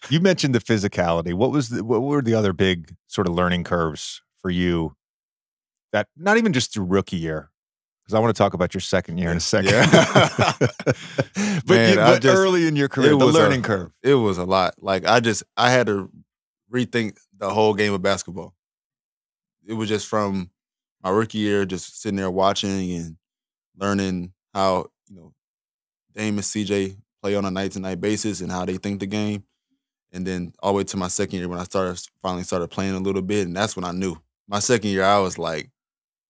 You mentioned the physicality. What were the other big sort of learning curves for you? That not even just through rookie year, because I want to talk about your second year in a second. Yeah. but early in your career, the learning curve. It was a lot. Like I had to rethink the whole game of basketball. It was just from my rookie year, just sitting there watching and learning how, Dame and CJ play on a night-to-night basis and how they think the game. And then all the way to my second year when I finally started playing a little bit, and that's when I knew. My second year, I was like,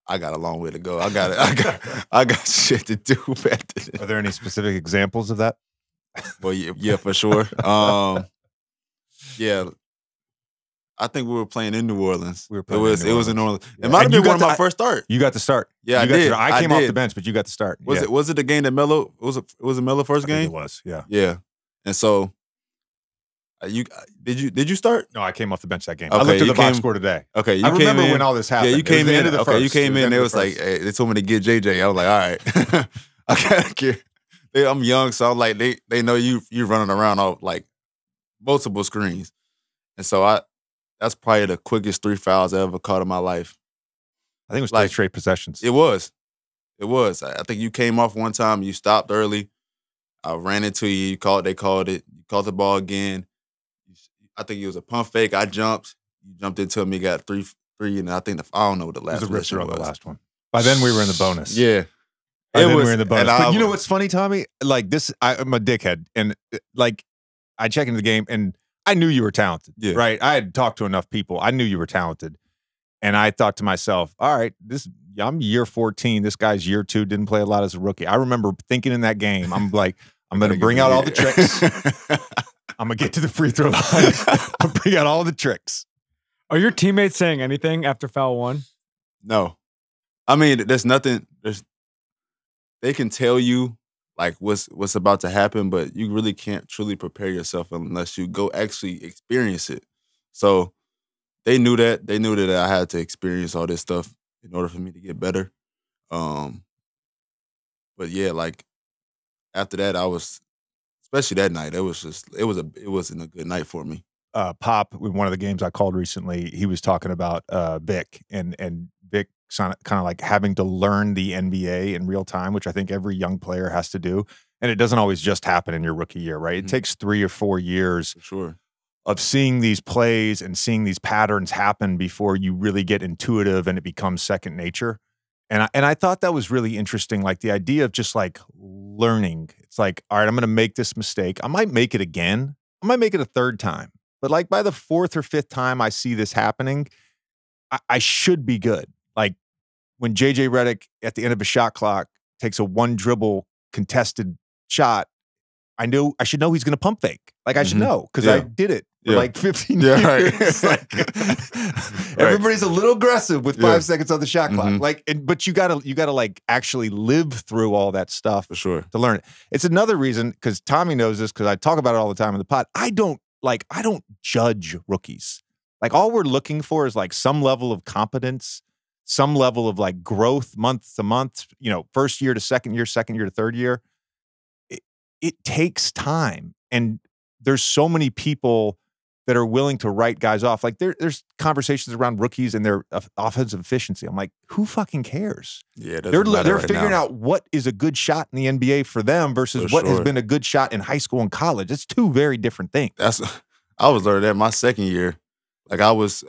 I got a long way to go. I got shit to do back then. Are there any specific examples of that? Well, yeah, for sure. Yeah. I think we were playing in New Orleans. It was in New Orleans. Yeah. It might have been one of my first start. You got to start. Yeah, I did. I came off the bench, but you got to start. Was it the game that Melo was a Melo first game? It was, yeah. Yeah. And so did you start? No, I came off the bench that game. Okay, I looked at the box score today. Okay, I remember when all this happened. Yeah, you came in. Okay, you came in. It was like, hey, they told me to get JJ. I was like, all right. I can't care. I'm young, so I'm like, they know you running around off like multiple screens, and so that's probably the quickest 3 fouls I ever caught in my life. I think it was 3 straight possessions. It was. I think you came off one time. You stopped early. I ran into you. They called it. You caught the ball again. I think it was a pump fake. I jumped. You jumped into me, got three, and I think I don't know what the last one was. On the last one. By then we were in the bonus. Yeah. We were in the bonus. But you know what's funny, Tommy? Like this, I'm a dickhead, and like I check into the game, and I knew you were talented. Yeah. Right? I had talked to enough people. I knew you were talented, and I thought to myself, all right, I'm year 14. This guy's year 2. Didn't play a lot as a rookie. I remember thinking in that game, I'm like, I'm going to bring out all the tricks. I'm going to get to the free throw line. I'm bring out all the tricks. Are your teammates saying anything after foul 1? No. I mean, there's nothing. They can tell you like what's about to happen, but you really can't truly prepare yourself unless you go actually experience it. So they knew that. They knew that I had to experience all this stuff in order for me to get better. But yeah, like after that, I was, especially that night, it wasn't a good night for me. Pop, in one of the games I called recently, he was talking about Vic and Vic kind of like having to learn the NBA in real time, which I think every young player has to do. And it doesn't always just happen in your rookie year, right? It takes 3 or 4 years for sure of seeing these plays and seeing these patterns happen before you really get intuitive and it becomes second nature. And I thought that was really interesting, like the idea of just like learning. It's like, all right, I'm going to make this mistake. I might make it again. I might make it a 3rd time. But like by the 4th or 5th time I see this happening, I should be good. Like when JJ Redick at the end of a shot clock takes a 1 dribble contested shot, I should know he's going to pump fake. Like I should know because I did it for like 15 years. Right. Like, everybody's a little aggressive with 5 seconds on the shot clock. Like, but you gotta like actually live through all that stuff for sure to learn it. It's another reason, because Tommy knows this, because I talk about it all the time in the pod. I don't judge rookies. Like all we're looking for is like some level of competence, some level of like growth month to month, first year to second year to third year. It takes time. And there's so many people that are willing to write guys off. Like there's conversations around rookies and their offensive efficiency. I'm like, who fucking cares? Yeah, they're figuring out what is a good shot in the NBA for them versus what has been a good shot in high school and college. It's 2 very different things. I was learning that my second year. Like I was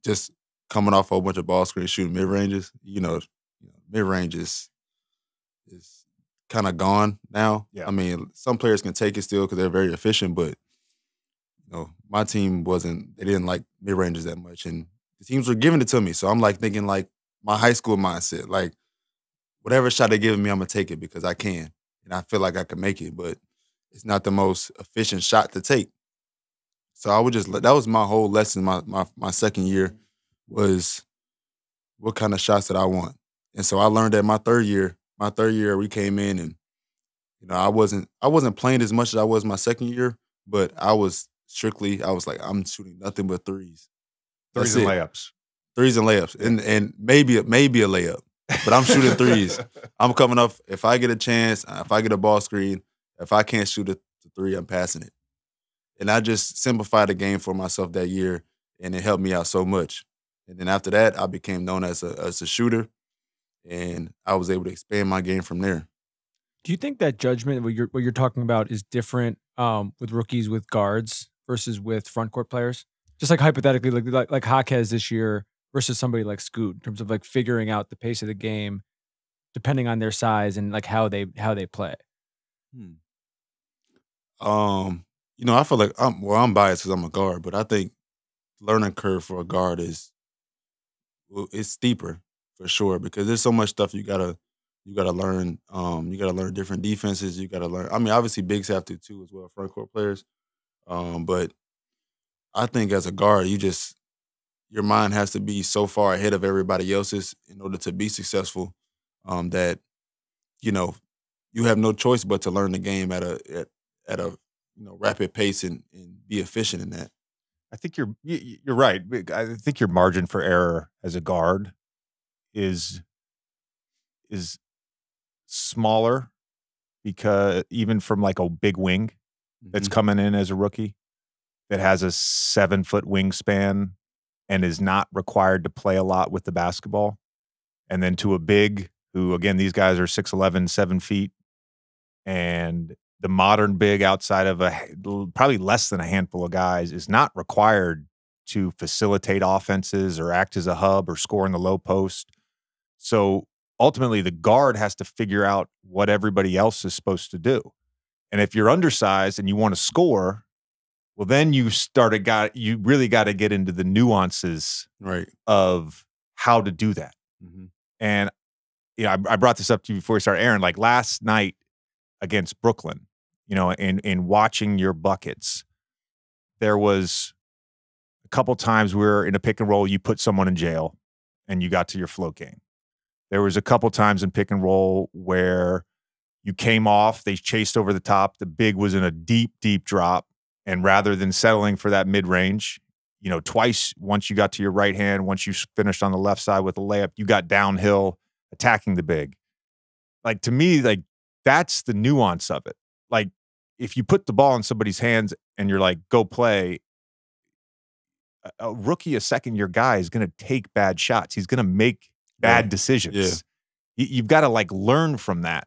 just coming off a whole bunch of ball screens, shooting mid ranges. Mid range is kind of gone now. Yeah. I mean, some players can take it still because they're very efficient, but my team wasn't. They didn't like mid ranges that much, and the teams were giving it to me. So I'm like thinking like my high school mindset, like whatever shot they're giving me, I'm gonna take it because I can, and I feel like I can make it, but it's not the most efficient shot to take. So I would that was my whole lesson. My second year was what kind of shots that I want, and so I learned that my third year we came in and I wasn't playing as much as I was my second year, but I was like, I'm shooting nothing but threes. Threes and layups. Threes and layups. And maybe a layup. But I'm shooting threes. I'm coming up. If I get a chance, if I get a ball screen, if I can't shoot a 3, I'm passing it. And I just simplified the game for myself that year, and it helped me out so much. And then after that, I became known as a shooter, and I was able to expand my game from there. Do you think that judgment, what you're talking about, is different with rookies with guards versus with front court players? Just like hypothetically, like Jaquez this year versus somebody like Scoot in terms of like figuring out the pace of the game, depending on their size and like how they play. You know, I feel like I'm biased because I'm a guard, but I think learning curve for a guard is steeper for sure because there's so much stuff you gotta learn. You gotta learn different defenses. You gotta learn. I mean, obviously bigs have to too as well, front court players. But I think as a guard, your mind has to be so far ahead of everybody else's in order to be successful. That you know you have no choice but to learn the game at a rapid pace and be efficient in that. I think you're right. I think your margin for error as a guard is smaller because even from like a big wing that's coming in as a rookie that has a 7-foot wingspan and is not required to play a lot with the basketball, and then to a big who, again, these guys are 6'11", 7 feet, and the modern big outside of probably less than a handful of guys is not required to facilitate offenses or act as a hub or score in the low post. So ultimately the guard has to figure out what everybody else is supposed to do. And if you're undersized and you want to score, well, then you really got to get into the nuances of how to do that. And I brought this up to you before we started airing. Like last night against Brooklyn, in watching your buckets, there was a couple times where in a pick and roll you put someone in jail and you got to your float game. There was a couple times in pick and roll where you came off, they chased over the top, the big was in a deep, deep drop, and rather than settling for that mid-range, twice, once you got to your right hand, once you finished on the left side with a layup, you got downhill attacking the big. Like, to me, like, that's the nuance of it. Like, if you put the ball in somebody's hands and you're like, go play, a rookie, a second-year guy is going to take bad shots. He's going to make bad decisions. Yeah. You've got to, like, learn from that.